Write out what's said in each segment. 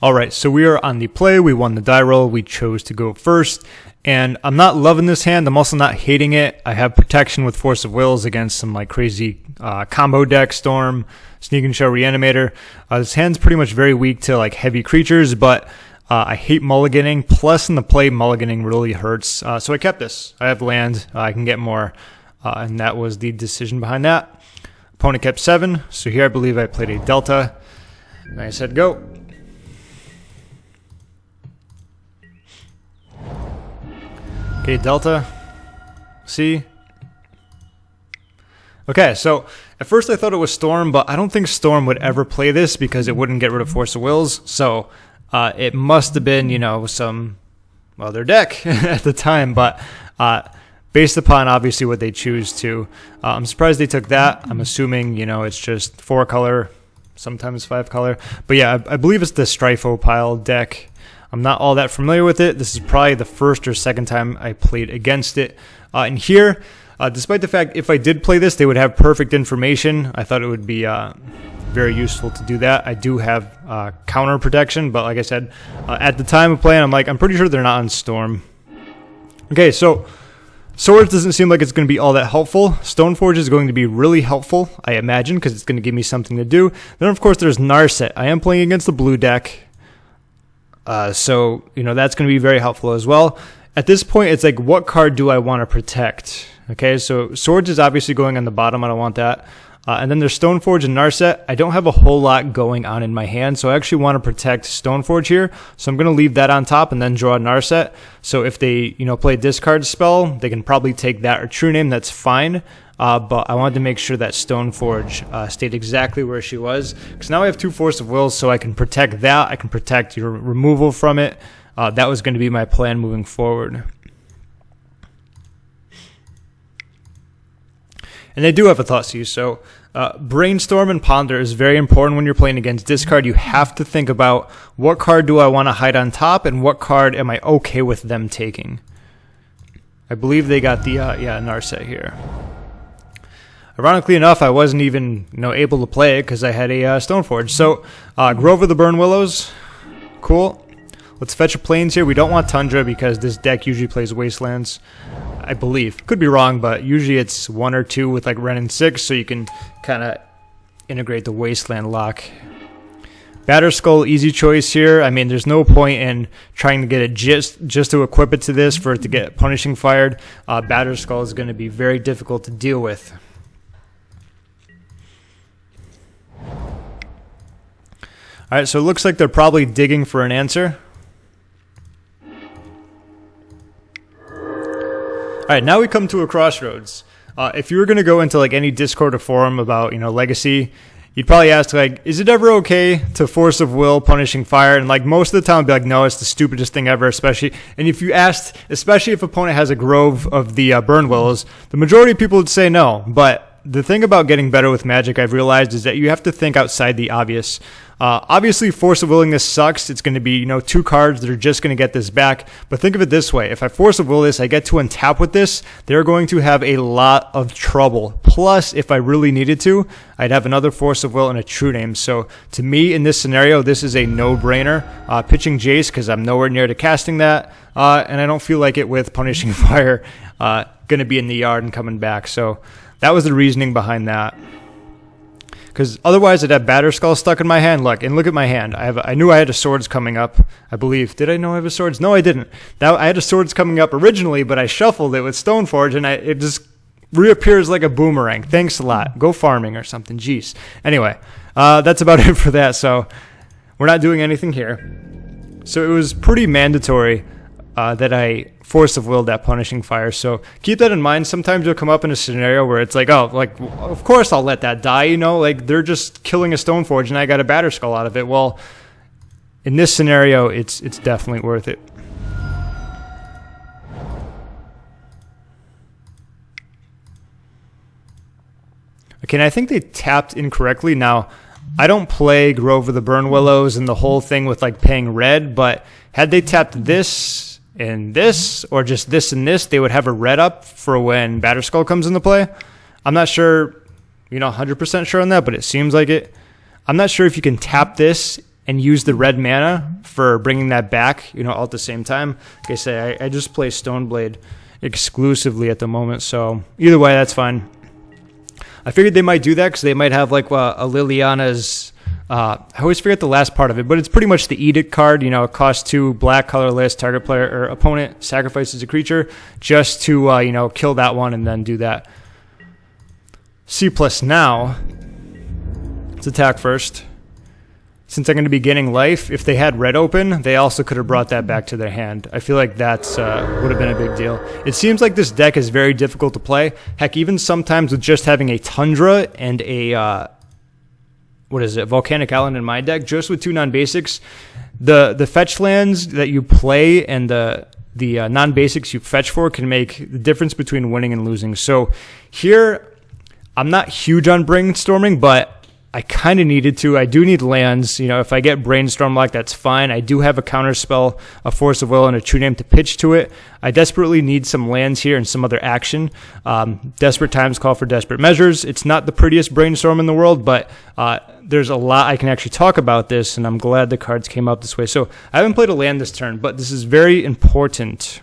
All right, so we are on the play. We won the die roll. We chose to go first. And I'm not loving this hand. I'm also not hating it. I have protection with Force of Wills against some like crazy combo deck, Storm, Sneak and Show, Reanimator. This hand's pretty much very weak to like heavy creatures, but I hate mulliganing. Plus in the play, mulliganing really hurts. So I kept this. I have land. I can get more. And that was the decision behind that. Opponent kept 7. So here I believe I played a Delta. And I said go. Okay, Delta, C. Okay, so at first I thought it was Storm, but I don't think Storm would ever play this because it wouldn't get rid of Force of Wills. So it must have been, you know, some other deck at the time, but based upon obviously what they choose to, I'm surprised they took that. I'm assuming, you know, it's just 4 color, sometimes 5 color. But yeah, I believe it's the Stryfo pile deck. I'm not all that familiar with it. This is probably the first or second time I played against it. And here, despite the fact if I did play this, they would have perfect information. I thought it would be very useful to do that. I do have counter protection, but like I said, at the time of playing, I'm pretty sure they're not on Storm. Okay, so Swords doesn't seem like it's going to be all that helpful. Stoneforge is going to be really helpful, I imagine, because it's going to give me something to do. Then, of course, there's Narset. I am playing against the blue deck. So, you know, that's going to be very helpful as well. At this point, it's like, what card do I want to protect? Okay, so Swords is obviously going on the bottom. I don't want that. And then there's Stoneforge and Narset. I don't have a whole lot going on in my hand, so I actually want to protect Stoneforge here. So I'm going to leave that on top and then draw a Narset. So if they, you know, play a discard spell, they can probably take that or True-Name. That's fine. But I wanted to make sure that Stoneforge stayed exactly where she was. Because now I have 2 Force of Wills, so I can protect that. I can protect your removal from it. That was going to be my plan moving forward. And they do have a Thoughtseize, so Brainstorm and Ponder is very important when you're playing against discard. You have to think about what card do I want to hide on top and what card am I okay with them taking. I believe they got the Narset here. Ironically enough, I wasn't even able to play it because I had a Stoneforge. So Grove of the Burn Willows, cool. Let's fetch a Plains here. We don't want Tundra because this deck usually plays Wastelands, I believe. Could be wrong, but usually it's 1 or 2 with like Ren and 6, so you can kind of integrate the Wasteland lock. Batterskull, easy choice here. I mean, there's no point in trying to get it just to equip it to this for it to get Punishing Fired. Batterskull is going to be very difficult to deal with. All right, so it looks like they're probably digging for an answer. All right, now we come to a crossroads. If you were going to go into like any Discord or forum about, Legacy, you'd probably ask like, is it ever okay to Force of Will Punishing Fire? And like most of the time, I'd be like, no, it's the stupidest thing ever. Especially if you asked, especially if opponent has a Grove of the Burn Willows, the majority of people would say no. But the thing about getting better with Magic, I've realized, is that you have to think outside the obvious. Obviously, Force of Willingness sucks. It's going to be, 2 cards that are just going to get this back. But think of it this way. If I Force of Will this, I get to untap with this, they're going to have a lot of trouble. Plus, if I really needed to, I'd have another Force of Will and a True-Name. So, to me, in this scenario, this is a no-brainer. Pitching Jace, because I'm nowhere near to casting that. And I don't feel like it with Punishing Fire going to be in the yard and coming back. So, that was the reasoning behind that. Because otherwise, I'd have Batterskull stuck in my hand. Look at my hand. I knew I had a Swords coming up, I believe. Did I know I have a Swords? No, I didn't. I had a Swords coming up originally, but I shuffled it with Stoneforge, and it just reappears like a boomerang. Thanks a lot. Go farming or something. Jeez. Anyway, that's about it for that. So we're not doing anything here. So it was pretty mandatory that I Force of Will that Punishing Fire. So keep that in mind. Sometimes you'll come up in a scenario where it's like, oh, like, of course I'll let that die, like they're just killing a Stoneforge and I got a Batterskull out of it. Well, in this scenario, it's definitely worth it. Okay, and I think they tapped incorrectly. Now, I don't play Grove of the Burn Willows and the whole thing with like paying red, but had they tapped this and this, or just this and this, they would have a red up for when Batterskull comes into play. I'm not sure, 100% sure on that, but it seems like it. I'm not sure if you can tap this and use the red mana for bringing that back, you know, all at the same time. Like I say, I just play Stoneblade exclusively at the moment, so either way, that's fine. I figured they might do that because they might have like a Liliana's, I always forget the last part of it, but it's pretty much the Edict card. You know, it costs 2, black, colorless, target player or opponent sacrifices a creature just to, you know, kill that one and then do that. C plus now, let's attack first. Since I'm going to be getting life, if they had red open, they also could have brought that back to their hand. I feel like that's would have been a big deal. It seems like this deck is very difficult to play. Heck, even sometimes with just having a Tundra and a, Volcanic Island in my deck, just with 2 non-basics, the fetch lands that you play and the non-basics you fetch for can make the difference between winning and losing. So here, I'm not huge on brainstorming, but I kind of needed to. I do need lands. You know, if I get Brainstorm like, that's fine. I do have a Counterspell, a Force of Will, and a True-Name to pitch to it. I desperately need some lands here and some other action. Desperate times call for desperate measures. It's not the prettiest Brainstorm in the world, but there's a lot I can actually talk about this, and I'm glad the cards came out this way. So I haven't played a land this turn, but this is very important.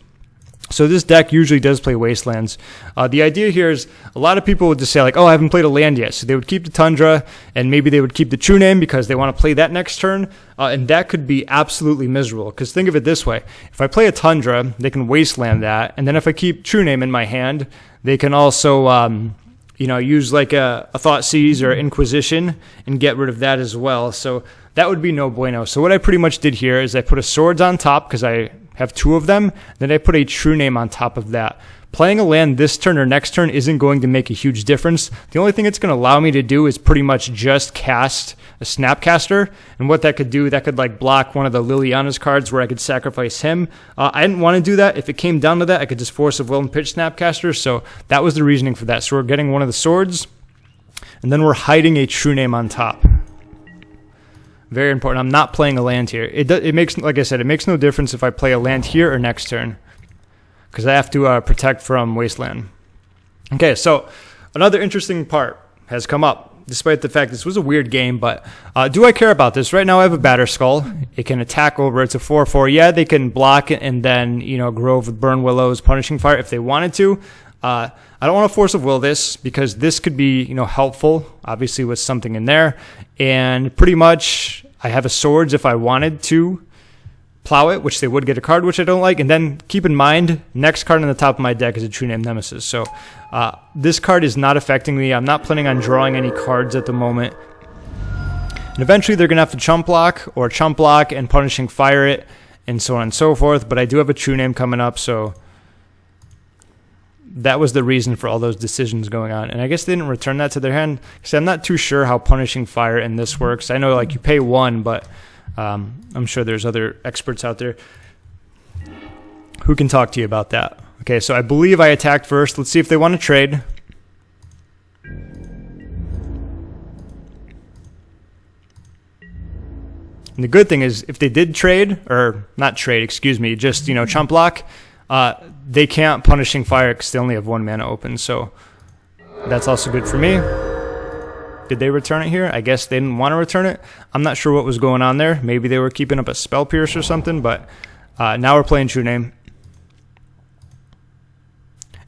So this deck usually does play Wastelands. The idea here is a lot of people would just say like, oh, I haven't played a land yet. So they would keep the Tundra and maybe they would keep the True-Name because they want to play that next turn. And that could be absolutely miserable because think of it this way. If I play a Tundra, they can Wasteland that. And then if I keep True-Name in my hand, they can also, use like a Thoughtseize or Inquisition and get rid of that as well. So that would be no bueno. So what I pretty much did here is I put a Swords on top because I have 2 of them. Then I put a True-Name on top of that. Playing a land this turn or next turn isn't going to make a huge difference. The only thing it's going to allow me to do is pretty much just cast a Snapcaster. And what that could do, that could like block one of the Liliana's cards where I could sacrifice him. I didn't want to do that. If it came down to that, I could just Force of Will and pitch Snapcaster. So that was the reasoning for that. So we're getting one of the swords. And then we're hiding a True-Name on top. Very important. I'm not playing a land here. It makes, like I said, it makes no difference if I play a land here or next turn, because I have to protect from Wasteland. Okay, so another interesting part has come up, despite the fact this was a weird game, but do I care about this? Right now I have a Batterskull. It can attack over. It's a 4/4. Yeah, they can block it and then, Grove with Burn Willows, Punishing Fire if they wanted to. I don't want to Force of Will this because this could be, helpful, obviously with something in there. And pretty much I have a Swords if I wanted to plow it, which they would get a card, which I don't like. And then keep in mind, next card on the top of my deck is a True-Name Nemesis. So this card is not affecting me. I'm not planning on drawing any cards at the moment. And eventually they're going to have to chump block or chump block and Punishing Fire it and so on and so forth. But I do have a True-Name coming up, so that was the reason for all those decisions going on. And I guess they didn't return that to their hand because I'm not too sure how Punishing Fire in this works. I know like you pay 1, but I'm sure there's other experts out there who can talk to you about that. Okay, so I believe I attacked first. Let's see if they want to trade. And the good thing is if they did trade, or not trade, excuse me, just, chump block, they can't Punishing Fire because they only have 1 mana open, so that's also good for me. Did they return it here? I guess they didn't want to return it. I'm not sure what was going on there. Maybe they were keeping up a Spell Pierce or something, but now we're playing True-Name.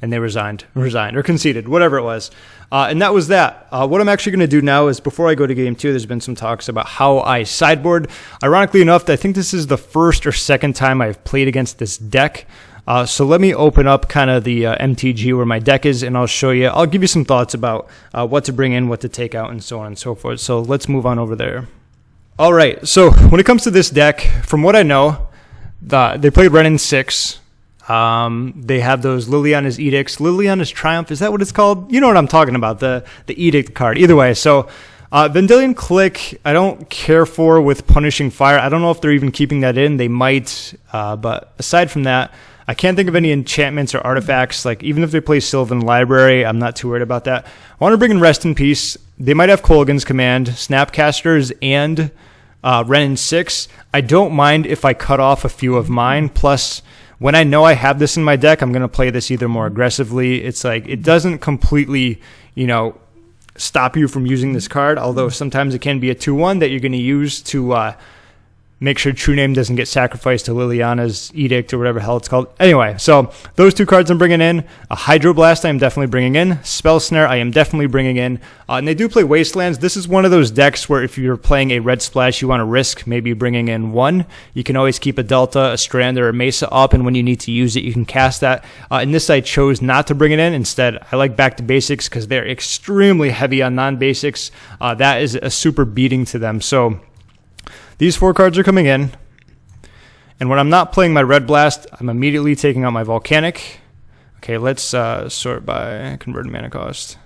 And they resigned or conceded, whatever it was. And that was that. What I'm actually going to do now is, before I go to game 2, there's been some talks about how I sideboard. Ironically enough, I think this is the first or second time I've played against this deck. So let me open up kind of the MTG where my deck is, and I'll show you. I'll give you some thoughts about what to bring in, what to take out, and so on and so forth. So let's move on over there. All right, so when it comes to this deck, from what I know, they played Ren in 6. They have those Liliana's Edicts. Liliana's Triumph, is that what it's called? You know what I'm talking about, the Edict card. Either way, so Vendilion Clique, I don't care for with Punishing Fire. I don't know if they're even keeping that in. They might, but aside from that, I can't think of any enchantments or artifacts. Like, even if they play Sylvan Library, I'm not too worried about that. I want to bring in Rest in Peace. They might have Kolaghan's Command, Snapcasters, and Ren in 6. I don't mind if I cut off a few of mine. Plus, when I know I have this in my deck, I'm going to play this either more aggressively. It's like, it doesn't completely, stop you from using this card, although sometimes it can be a 2/1 that you're going to use to make sure True-Name doesn't get sacrificed to Liliana's Edict or whatever the hell it's called. Anyway, so those two cards I'm bringing in. A Hydroblast I am definitely bringing in. Spell Snare I am definitely bringing in. And they do play Wastelands. This is one of those decks where if you're playing a red splash, you want to risk maybe bringing in one. You can always keep a Delta, a Strand, or a Mesa up, and when you need to use it, you can cast that. In this, I chose not to bring it in. Instead, I like Back to Basics because they're extremely heavy on non-basics. That is a super beating to them. So these 4 cards are coming in. And when I'm not playing my Red Blast, I'm immediately taking out my Volcanic. Okay, let's sort by converted mana cost.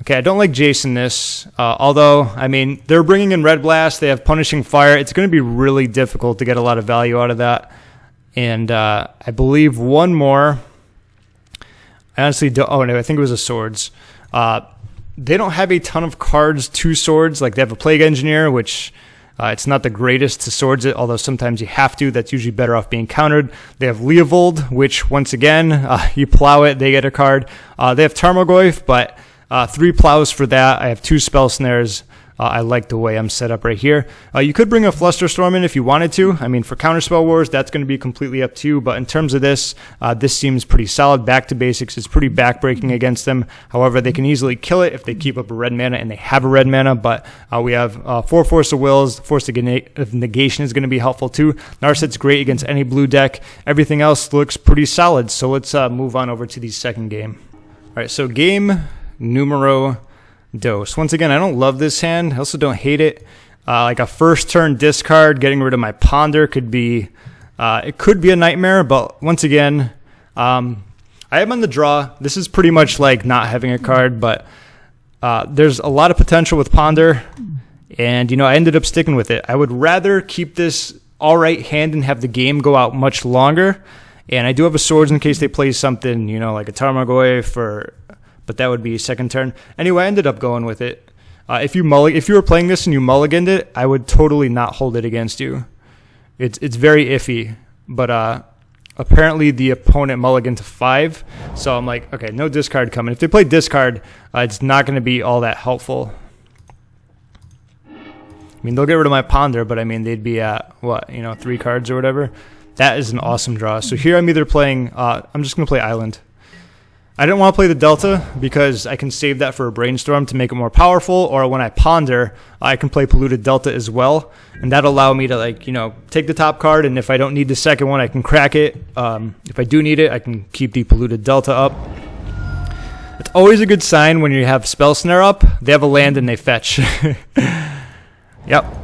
Okay, I don't like Jace in this. Although, I mean, they're bringing in Red Blast. They have Punishing Fire. It's going to be really difficult to get a lot of value out of that. And I believe one more. I honestly don't. Oh, no, I think it was a Swords. They don't have a ton of cards to Swords. Like, they have a Plague Engineer, which it's not the greatest to Swords it, although sometimes you have to. That's usually better off being countered. They have Leovold, which, once again, you plow it, they get a card. They have Tarmogoyf, but 3 plows for that. I have 2 Spell Snares. I like the way I'm set up right here. You could bring a Flusterstorm in if you wanted to. I mean, for Counterspell Wars, that's going to be completely up to you. But in terms of this, this seems pretty solid. Back to Basics is pretty backbreaking against them. However, they can easily kill it if they keep up a red mana, and they have a red mana. But we have 4 Force of Wills. Force of Negation is going to be helpful too. Narset's great against any blue deck. Everything else looks pretty solid. So let's move on over to the second game. All right, so game numero dos. Once again, I don't love this hand. I also don't hate it. Like a first turn discard, getting rid of my Ponder could be, it could be a nightmare, but once again, I am on the draw. This is pretty much like not having a card, but there's a lot of potential with Ponder, and, you know, I ended up sticking with it. I would rather keep this all right hand and have the game go out much longer, and I do have a Swords in case they play something, you know, like a Tarmogoyf, but that would be second turn. Anyway, I ended up going with it. If you were playing this and you mulliganed it, I would totally not hold it against you. It's very iffy, but apparently the opponent mulliganed to 5, so I'm like, okay, no discard coming. If they play discard, it's not going to be all that helpful. I mean, they'll get rid of my Ponder, but I mean, they'd be at, 3 cards or whatever. That is an awesome draw. So here I'm either playing, I'm just going to play Island. I didn't want to play the Delta because I can save that for a Brainstorm to make it more powerful, or when I Ponder, I can play Polluted Delta as well, and that'll allow me to, like, you know, take the top card, and if I don't need the second one, I can crack it. If I do need it, I can keep the Polluted Delta up. It's always a good sign when you have Spell Snare up. They have a land and they fetch. Yep.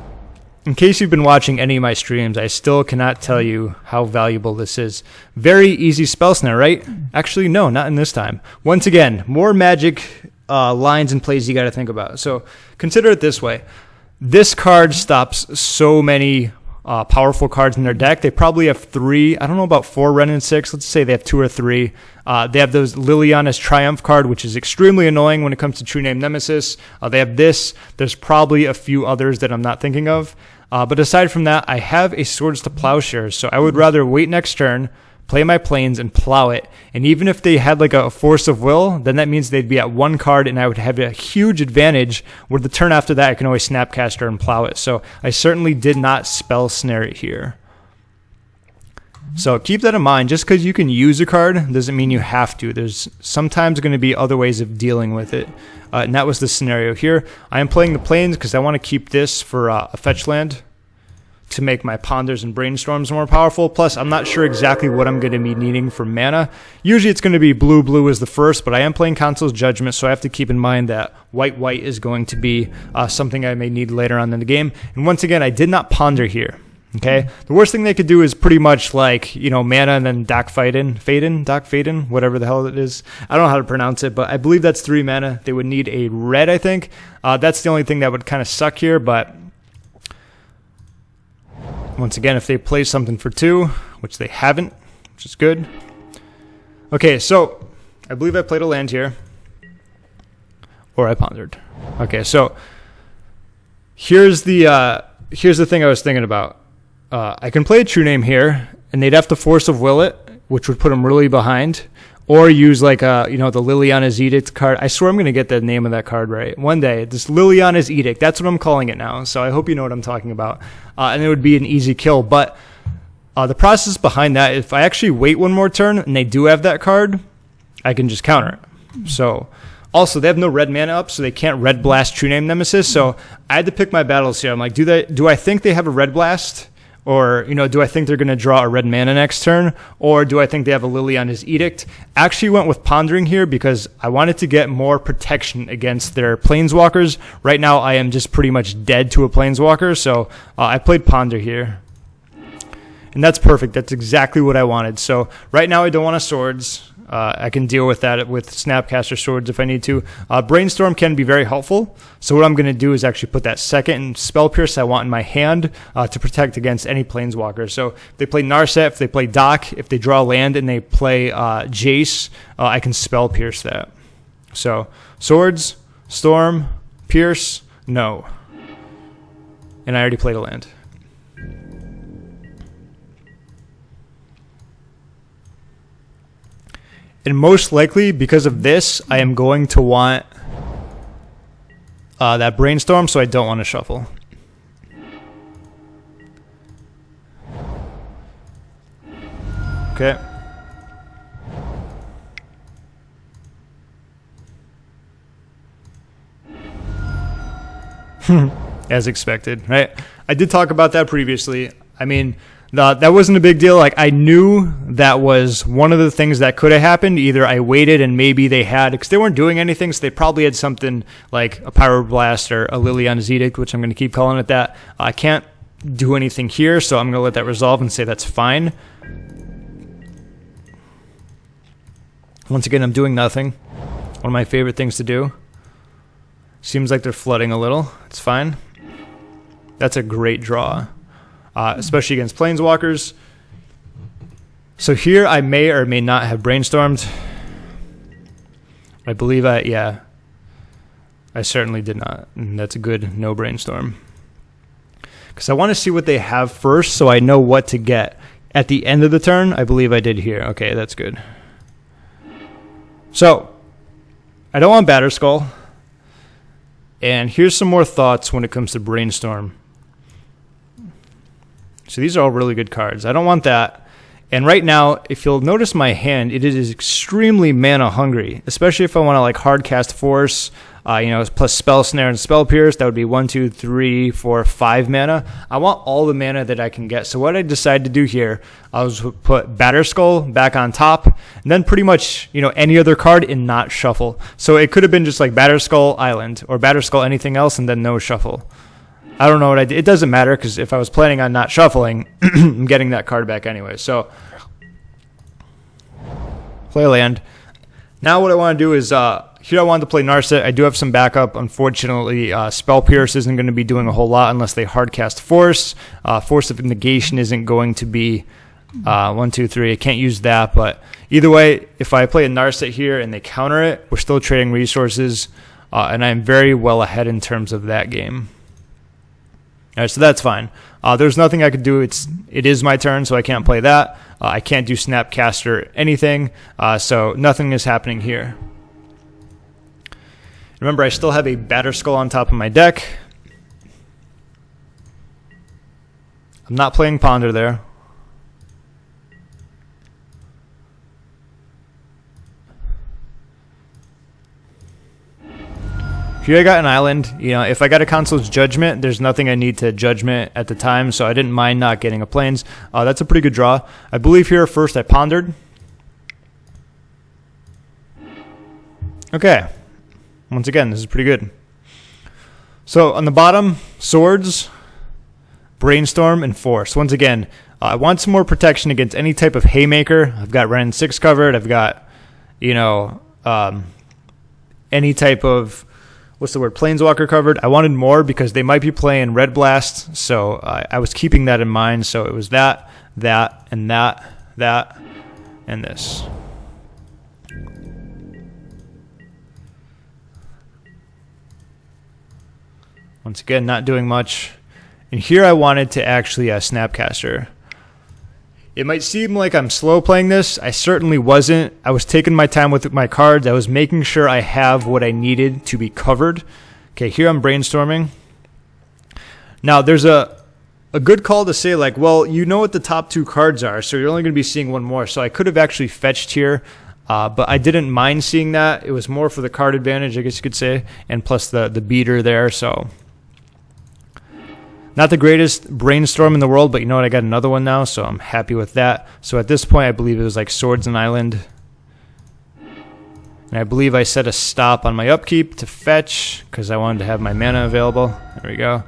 In case you've been watching any of my streams, I still cannot tell you how valuable this is. Very easy Spell Snare, right? Actually, no, not in this time. Once again, more magic lines and plays you got to think about. So consider it this way. This card stops so many powerful cards in their deck. They probably have 3. I don't know about 4 Ren and 6. Let's say they have 2 or 3. They have those Liliana's Triumph card, which is extremely annoying when it comes to True-Name Nemesis. They have this. There's probably a few others that I'm not thinking of. But aside from that, I have a Swords to Plowshares, so I would rather wait next turn, play my Plains, and plow it. And even if they had like a Force of Will, then that means they'd be at 1 card, and I would have a huge advantage, where the turn after that I can always Snapcaster and plow it. So I certainly did not Spell Snare it here. So keep that in mind. Just because you can use a card doesn't mean you have to. There's sometimes going to be other ways of dealing with it. And that was the scenario here. I am playing the Plains because I want to keep this for a fetch land to make my Ponders and Brainstorms more powerful. Plus, I'm not sure exactly what I'm going to be needing for mana. Usually it's going to be blue as the first, but I am playing Consul's Judgment, so I have to keep in mind that white is going to be something I may need later on in the game. And once again, I did not Ponder here. Okay, the worst thing they could do is pretty much like, you know, mana and then Doc Faden, whatever the hell it is. I don't know how to pronounce it, but I believe that's 3 mana. They would need a red, I think. That's the only thing that would kind of suck here, but once again, if they play something for 2, which they haven't, which is good. Okay, so I believe I played a land here, or I pondered. Okay, so here's the thing I was thinking about. I can play a True Name here, and they'd have to Force of Will it, which would put them really behind. or use like the Liliana's Edict card. I swear I'm going to get the name of that card right one day. This Liliana's Edict, that's what I'm calling it now. So I hope you know what I'm talking about. And it would be an easy kill. But the process behind that, if I actually wait one more turn and they do have that card, I can just counter it. So also, they have no red mana up, so they can't Red Blast True-Name Nemesis. So I had to pick my battles here. I'm like, do I think they have a Red Blast? Or, do I think they're going to draw a red mana next turn? Or do I think they have a Liliana's Edict? Actually went with Pondering here because I wanted to get more protection against their Planeswalkers. Right now, I am just pretty much dead to a Planeswalker, so I played Ponder here. And that's perfect. That's exactly what I wanted. So right now, I don't want a Swords. I can deal with that with Snapcaster Swords if I need to. Brainstorm can be very helpful. So what I'm going to do is actually put that second Spell Pierce I want in my hand to protect against any Planeswalker. So if they play Narset, if they play Doc, if they draw land and they play Jace, I can Spell Pierce that. So Swords, Storm, Pierce, no. And I already played a land. And most likely, because of this, I am going to want that Brainstorm, so I don't want to shuffle. Okay. As expected, right? I did talk about that previously. I mean, that wasn't a big deal. Like, I knew that was one of the things that could have happened. Either I waited and maybe they had, because they weren't doing anything, so they probably had something like a Pyroblast or a Liliana's Edict, which I'm going to keep calling it that. I can't do anything here, so I'm going to let that resolve and say that's fine. Once again, I'm doing nothing. One of my favorite things to do. Seems like they're flooding a little. It's fine. That's a great draw. Especially against Planeswalkers. So here I may or may not have Brainstormed. I believe I certainly did not. And that's a good no Brainstorm. Because I want to see what they have first so I know what to get. At the end of the turn, I believe I did here. Okay, that's good. So, I don't want Batterskull. And here's some more thoughts when it comes to Brainstorm. So these are all really good cards. I don't want that. And right now, if you'll notice my hand, it is extremely mana hungry, especially if I want to like hard cast Force, plus Spell Snare and Spell Pierce. That would be 1, 2, 3, 4, 5 mana. I want all the mana that I can get. So what I decided to do here, I was put Batterskull back on top, and then pretty much any other card and not shuffle. So it could have been just like Batterskull Island or Batterskull anything else, and then no shuffle. I don't know what I did. It doesn't matter because if I was planning on not shuffling, I'm getting that card back anyway. So, play a land. Now what I want to do is, here I wanted to play Narset. I do have some backup. Unfortunately, Spell Pierce isn't going to be doing a whole lot unless they hardcast Force. Force of Negation isn't going to be 1, 2, 3. I can't use that. But either way, if I play a Narset here and they counter it, we're still trading resources. And I'm very well ahead in terms of that game. All right, so that's fine. There's nothing I could do. It is my turn, so I can't play that. I can't do Snapcaster anything, so nothing is happening here. Remember, I still have a Batterskull on top of my deck. I'm not playing Ponder there. Here I got an island. If I got a Consul's Judgment, there's nothing I need to Judgment at the time, so I didn't mind not getting a Plains. That's a pretty good draw. I believe here first I pondered. Okay. Once again, this is pretty good. So on the bottom, Swords, Brainstorm, and Force. Once again, I want some more protection against any type of Haymaker. I've got Ren 6 covered. I've got, any type of... Planeswalker covered. I wanted more because they might be playing Red Blast, so I was keeping that in mind. So it was that, and that, and this. Once again, not doing much. And here I wanted to actually Snapcaster. It might seem like I'm slow playing this. I certainly wasn't. I was taking my time with my cards. I was making sure I have what I needed to be covered. Okay, here I'm brainstorming. Now, there's a good call to say, like, well, you know what the top 2 cards are, so you're only going to be seeing one more. So I could have actually fetched here, but I didn't mind seeing that. It was more for the card advantage, I guess you could say, and plus the beater there, so... Not the greatest brainstorm in the world, but you know what? I got another one now, so I'm happy with that. So at this point, I believe it was like Swords and Island. And I believe I set a stop on my upkeep to fetch, because I wanted to have my mana available. There we go.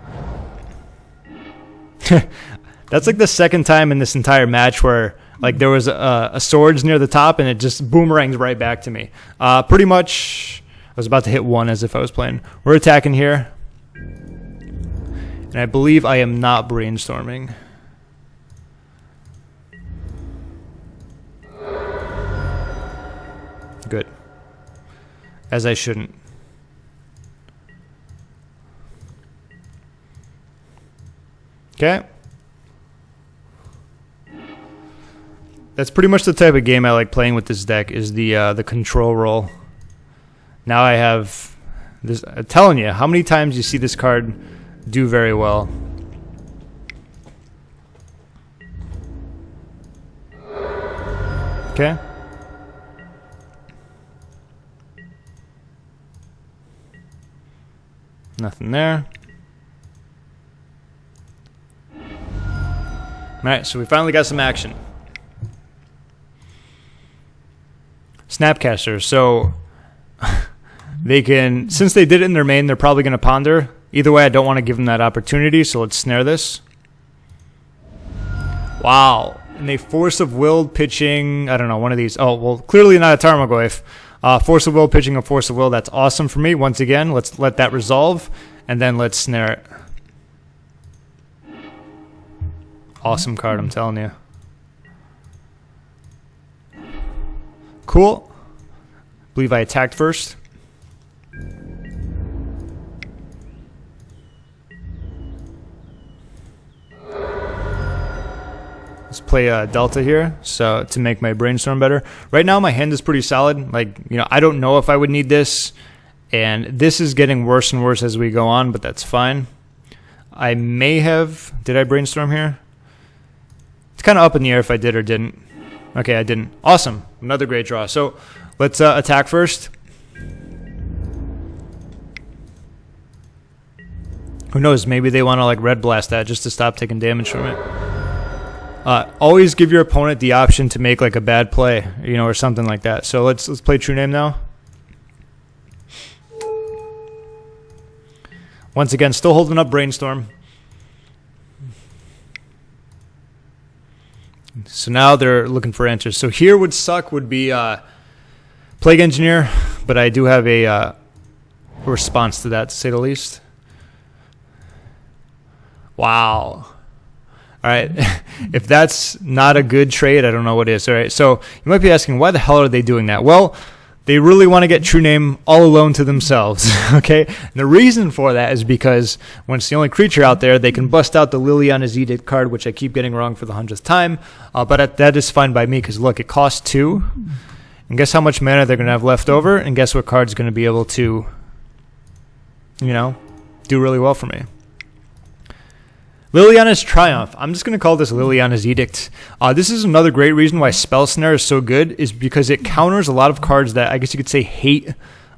That's like the second time in this entire match where like there was a Swords near the top, and it just boomeranged right back to me. Pretty much, I was about to hit 1 as if I was playing. We're attacking here. And I believe I am not brainstorming. Good. As I shouldn't. Okay. That's pretty much the type of game I like playing with this deck, is the control roll. Now I have this. I'm telling you, how many times you see this card do very well. Okay. Nothing there. Alright, so we finally got some action. Snapcaster, so they can, since they did it in their main, they're probably going to ponder. Either way, I don't want to give them that opportunity, so let's snare this. Wow. And they Force of Will pitching, I don't know, one of these. Oh, well, clearly not a Tarmogoyf. Force of Will pitching a Force of Will, that's awesome for me. Once again, let's let that resolve, and then let's snare it. Awesome card, I'm telling you. Cool. I believe I attacked first. Let's play Delta here, so to make my brainstorm better. Right now, my hand is pretty solid. Like, you know, I don't know if I would need this, and this is getting worse and worse as we go on, but that's fine. I may have. Did I brainstorm here? It's kind of up in the air if I did or didn't. Okay, I didn't. Awesome. Another great draw. So let's attack first. Who knows? Maybe they want to like red blast that just to stop taking damage from it. Always give your opponent the option to make like a bad play, you know, or something like that. So let's play True-Name now. Once again, still holding up Brainstorm. So now they're looking for answers. So here would suck would be Plague Engineer, but I do have a response to that, to say the least. Wow. All right, if that's not a good trade, I don't know what is. All right, so you might be asking, why the hell are they doing that? Well, they really want to get True-Name all alone to themselves, okay? And the reason for that is because when it's the only creature out there, they can bust out the Liliana's Edict card, which I keep getting wrong for the 100th time, but that is fine by me because, look, it costs 2, and guess how much mana they're going to have left over, and guess what card's going to be able to, you know, do really well for me. Liliana's Triumph. I'm just going to call this Liliana's Edict. This is another great reason why Spell Snare is so good, is because it counters a lot of cards that I guess you could say hate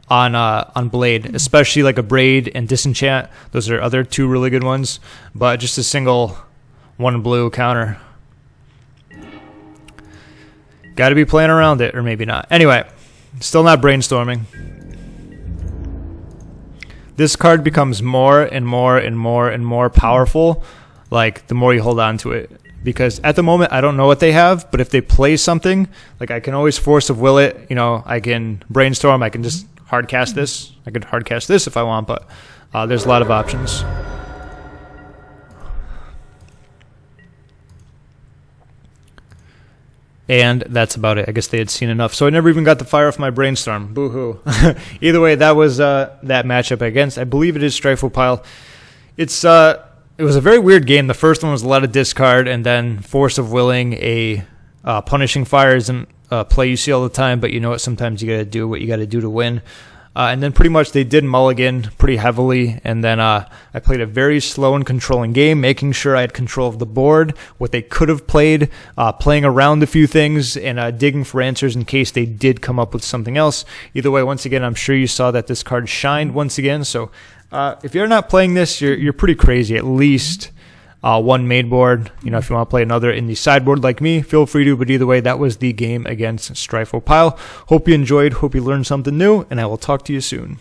on Blade, especially like a Braid and Disenchant. Those are other 2 really good ones, but just a single 1 blue counter. Got to be playing around it, or maybe not. Anyway, still not brainstorming. This card becomes more and more and more and more powerful, like the more you hold on to it. Because at the moment, I don't know what they have, but if they play something, like I can always Force of Will it. You know, I can Brainstorm. I can just hard cast this. I could hard cast this if I want, but there's a lot of options. And that's about it. I guess they had seen enough. So I never even got to fire off my Brainstorm. Boo-hoo. Either way, that was that matchup against, I believe it is Stryfo pile. It's It was a very weird game. The first one was a lot of discard, and then Force of Willing. A Punishing Fire isn't a play you see all the time, but you know what? Sometimes you got to do what you got to do to win. And then pretty much they did mulligan pretty heavily, and then I played a very slow and controlling game, making sure I had control of the board, what they could have played, playing around a few things, and digging for answers in case they did come up with something else. Either way, once again, I'm sure you saw that this card shined once again, so if you're not playing this, you're pretty crazy. At least one main board. You know, if you want to play another in the sideboard like me, feel free to. But either way, that was the game against Stryfo Pile. Hope you enjoyed. Hope you learned something new, and I will talk to you soon.